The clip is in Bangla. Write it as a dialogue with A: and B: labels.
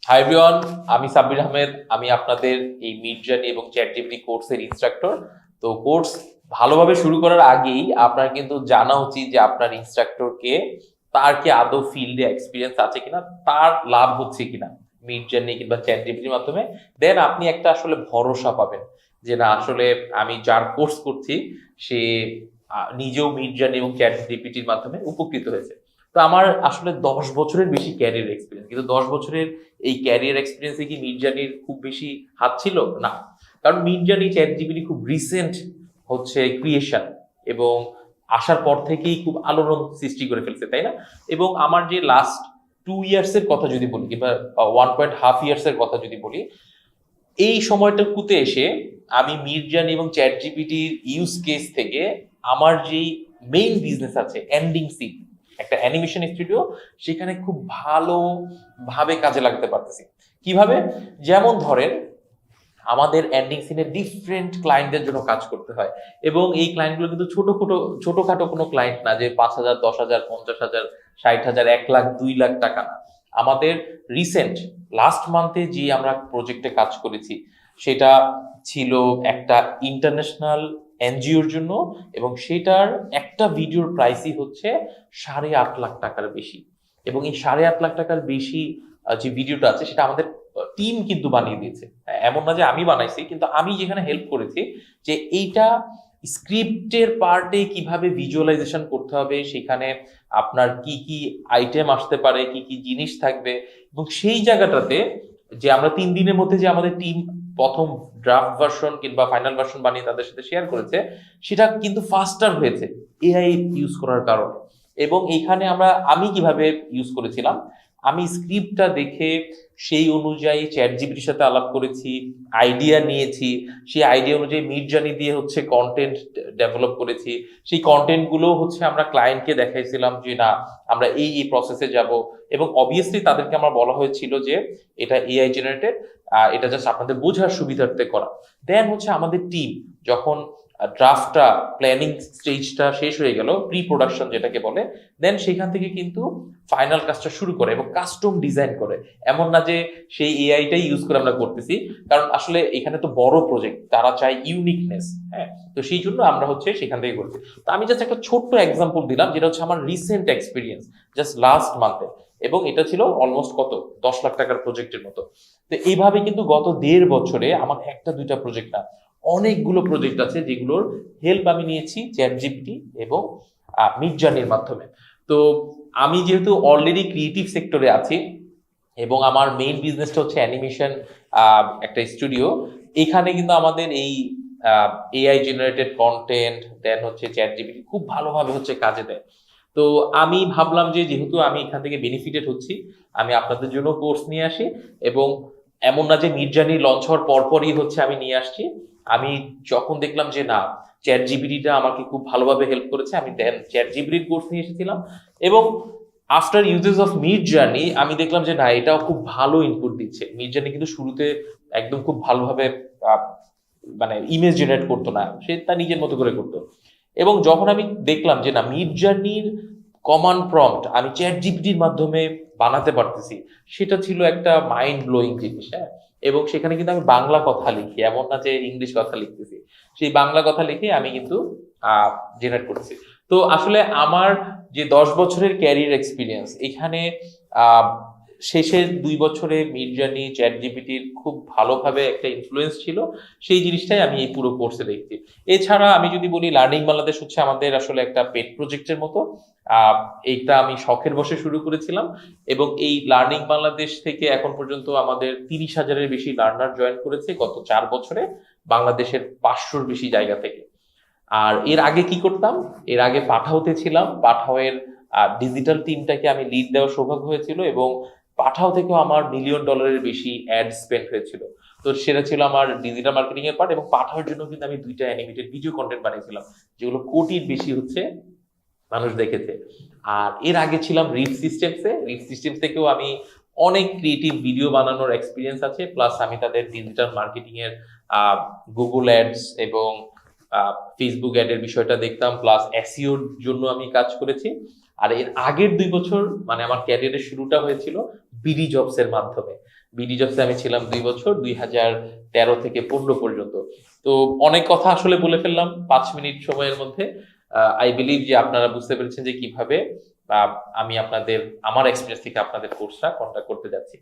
A: হাই এভরিওয়ান, আমি সাব্বির আহমেদ। আমি আপনাদের এই মিড জার্নি এবং চ্যাট জিপিটি কোর্সের ইনস্ট্রাক্টর। তো কোর্স ভালোভাবে শুরু করার আগেই আপনার কিন্তু জানা উচিত যে আপনার ইনস্ট্রাক্টরকে, তার কি আদৌ ফিল্ডে এক্সপিরিয়েন্স আছে কিনা, তার লাভ হচ্ছে কিনা মিড জার্নি কিংবা চ্যাট জিপিটির মাধ্যমে। দেন আপনি একটা আসলে ভরসা পাবেন যে না, আসলে আমি যার কোর্স করছি সে নিজেও মিড জার্নি এবং চ্যাট জিপিটির মাধ্যমে উপকৃত হয়েছে। তো আমার আসলে 10 বছরের বেশি ক্যারিয়ার এক্সপিরিয়েন্স, কিন্তু 10 বছরের এই ক্যারিয়ার এক্সপিরিয়েন্সে কি মিড জার্নির খুব বেশি হাত ছিল? না। কারণ মিড জার্নি চ্যাট জিপিটি খুব রিসেন্ট হচ্ছে ক্রিয়েশন, এবং আসার পর থেকেই খুব আলোড়ন সৃষ্টি করে ফেলছে, তাই না? এবং আমার যে লাস্ট 2 ইয়ার্স এর কথা যদি বলি, কিংবা 1.5 ইয়ার্স এর কথা যদি বলি, এই সময়টুকুতে এসে আমি মিড জার্নি এবং চ্যাট জিপিটির ইউজ কেস থেকে আমার যেই মেইন বিজনেস আছে এন্ডিং সিন, একটা অ্যানিমেশন স্টুডিও, সেখানে খুব ভালোভাবে কাজে লাগাতে পারতেছি। কিভাবে? যেমন ধরেন, আমাদের এন্ডিং সিনে ডিফারেন্ট ক্লায়েন্টদের জন্য কাজ করতে হয়, এবং এই ক্লায়েন্টগুলো কিন্তু ছোটখাটো কোনো ক্লায়েন্ট না যে 5,000, 10,000, 50,000, 60,000, 1 লাখ, 2 লাখ টাকা না। আমাদের রিসেন্ট লাস্ট মান্থে যে আমরা প্রজেক্টে কাজ করেছি, সেটা ছিল একটা ইন্টারন্যাশনাল এনজিওর জন্য, এবং সেটার একটা ভিডিওর প্রাইসই হচ্ছে 8.5 লাখ টাকার বেশি। এবং এই 8.5 লাখ টাকার বেশি যে ভিডিওটা আছে, সেটা আমাদের টিম কিন্তু বানিয়ে দিয়েছে। এমন না যে আমি বানাইছি, কিন্তু আমি যেখানে হেল্প করেছি যে এইটা স্ক্রিপ্টের পার্টে কিভাবে ভিজুয়ালাইজেশন করতে হবে, সেখানে আপনার কি কি আইটেম আসতে পারে, কি কি জিনিস থাকবে, এবং সেই জায়গাটাতে যে আমরা 3 দিনের মধ্যে যে আমাদের টিম প্রথম ড্রাফট ভার্সন কিংবা ফাইনাল ভার্সন বানিয়ে তাদের সাথে শেয়ার করেছে, সেটা কিন্তু ফাস্টার হয়েছে এআই ইউজ করার কারণে। এবং এইখানে আমি কিভাবে ইউজ করেছিলাম, আমি স্ক্রিপ্টটা দেখে সেই অনুযায়ী চ্যাট জিপিটির সাথে আলাপ করেছি, আইডিয়া নিয়েছি, সেই আইডিয়া অনুযায়ী মিড জার্নি দিয়ে হচ্ছে কন্টেন্ট ডেভেলপ করেছি। সেই কন্টেন্ট গুলো হচ্ছে আমরা ক্লায়েন্টকে দেখাইছিলাম যে না, আমরা এই প্রসেসে যাব। এবং অবভিয়াসলি তাদেরকে আমার বলা হয়েছিল যে এটা এআই জেনারেটেড, এটা জাস্ট আপনাদের বোঝার সুবিধার্থে করা। দেন হচ্ছে আমাদের টিম যখন ড্রাফটটা, প্ল্যানিং স্টেজটা শেষ হয়ে গেল, প্রি প্রোডাকশন যেটাকে বলে, দেন সেখান থেকে কিন্তু ফাইনাল কাজটা শুরু করে এবং কাস্টম ডিজাইন করে। এমন না যে সেই এআইটাই ইউজ করে আমরা করতেছি, কারণ আসলে এখানে তো বড় প্রজেক্ট, তারা চায় ইউনিকনেস। হ্যাঁ, তো সেই জন্য আমরা হচ্ছে সেখান থেকে করছি। তো আমি জাস্ট একটা ছোট্ট এক্সাম্পল দিলাম, যেটা হচ্ছে আমার রিসেন্ট এক্সপিরিয়েন্স জাস্ট লাস্ট মান্থে, এবং এটা ছিল অলমোস্ট 10 লাখ টাকার প্রজেক্টের মতো। তো এইভাবে কিন্তু গত 1.5 বছরে আমার একটা দুইটা প্রজেক্ট না, অনেকগুলো প্রজেক্ট আছে যেগুলোর হেল্প আমি নিয়েছি চ্যাট জিপিটি এবং মিড জার্নির মাধ্যমে। তো আমি যেহেতু অলরেডি ক্রিয়েটিভ সেক্টরে আছি, এবং আমার মেইন বিজনেসটা হচ্ছে অ্যানিমেশন, একটা স্টুডিও, এখানে কিন্তু আমাদের এই এআই জেনারেটেড কন্টেন্ট, দেন হচ্ছে চ্যাট জিপিটি খুব ভালোভাবে হচ্ছে কাজে দেয়। তো আমি ভাবলাম যে যেহেতু আমি এখান থেকে বেনিফিটেড হচ্ছি, আমি আপনাদের জন্য কোর্স নিয়ে আসি। এবং এমন না যে মিড জার্নি লঞ্চ হওয়ার পরপরই হচ্ছে আমি নিয়ে আসছি। আমি যখন দেখলাম যে না, চ্যাট জিপিটিটা আমাকে খুব ভালোভাবে হেল্প করেছে, আমি দেন চ্যাট জিপিটির কোর্স নিয়ে এসেছিলাম। এবং after uses of mid journey আমি দেখলাম যে না, এটাও খুব ভালো ইনপুট দিচ্ছে। মিড জার্নি কিন্তু শুরুতে একদম খুব ভালোভাবে আহ, মানে ইমেজ জেনারেট করতো না, সে তার নিজের মতো করে করতো। এবং যখন আমি দেখলাম যে না, মিড জার্নির কমান্ড প্রম্পট আমি চ্যাট জিপিটির মাধ্যমে বানাতে পারতেছি, সেটা ছিল একটা মাইন্ড ব্লোয়িং জিনিস। হ্যাঁ, এবং সেখানে কিন্তু আমি বাংলা কথা লিখি, এমন না যে ইংলিশ কথা লিখতেছি, সেই বাংলা কথা লিখে আমি কিন্তু জেনারেট করতেছি। তো আসলে আমার যে 10 বছরের ক্যারিয়ার এক্সপিরিয়েন্স, এখানে আহ, শেষের 2 বছরে মিড জার্নি চ্যাট জিপিটির খুব ভালোভাবে একটা ইনফ্লুয়েন্স ছিল, সেই জিনিসটাই আমি এই পুরো কোর্সে দেখছি। এছাড়া আমি যদি বলি, লার্নিং বাংলাদেশ হচ্ছে আমাদের আসলে একটা পেট প্রজেক্টের মতো। আহ এইটা আমি শখের বসে শুরু করেছিলাম, এবং এই লার্নিং বাংলাদেশ থেকে এখন পর্যন্ত আমাদের 30,000-এর বেশি লার্নার জয়েন করেছে গত 4 বছরে, বাংলাদেশের 500-র বেশি জায়গা থেকে। আর এর আগে কি করতাম, এর আগে পাঠাওতে ছিলাম। পাঠাওয়ের ডিজিটাল টিমটাকে আমি লিড দেওয়ার সৌভাগ্য হয়েছিল, এবং পাঠাও থেকেও আমার $1 মিলিয়ন বেশি অ্যাড স্পেন্ড হয়েছিল। তো সেটা ছিল আমার ডিজিটাল মার্কেটিং এর পার্ট, এবং পাঠাওয়ার জন্য কিন্তু আমি 2টা অ্যানিমেটেড ভিডিও কন্টেন্ট বানিয়েছিলাম, যেগুলো কোটির বেশি হচ্ছে মানুষ দেখেছে। আর এর আগে ছিলাম রিফ সিস্টেমস থেকেও আমি অনেক ক্রিয়েটিভ ভিডিও বানানোর এক্সপিরিয়েন্স আছে, প্লাস আমি তাদের ডিজিটাল মার্কেটিং এর গুগল অ্যাডস এবং ফেসবুক অ্যাড এর বিষয়টা দেখতাম, প্লাস এসইওর জন্য আমি কাজ করেছি। আর এর আগের 2 বছর মানে আমার ক্যারিয়ারের শুরুটা হয়েছিল বিডি জবস এর মাধ্যমে, বিডি জবসে আমি ছিলাম 2 বছর, 2013 থেকে 15 পর্যন্ত। তো অনেক কথা আসলে বলে ফেললাম 5 মিনিট সময়ের মধ্যে। আই বিলিভ যে আপনারা বুঝতে পেরেছেন যে কিভাবে আমি আমার এক্সপিরিয়েন্স থেকে আপনাদের কোর্সটা কন্ডাক্ট করতে যাচ্ছি।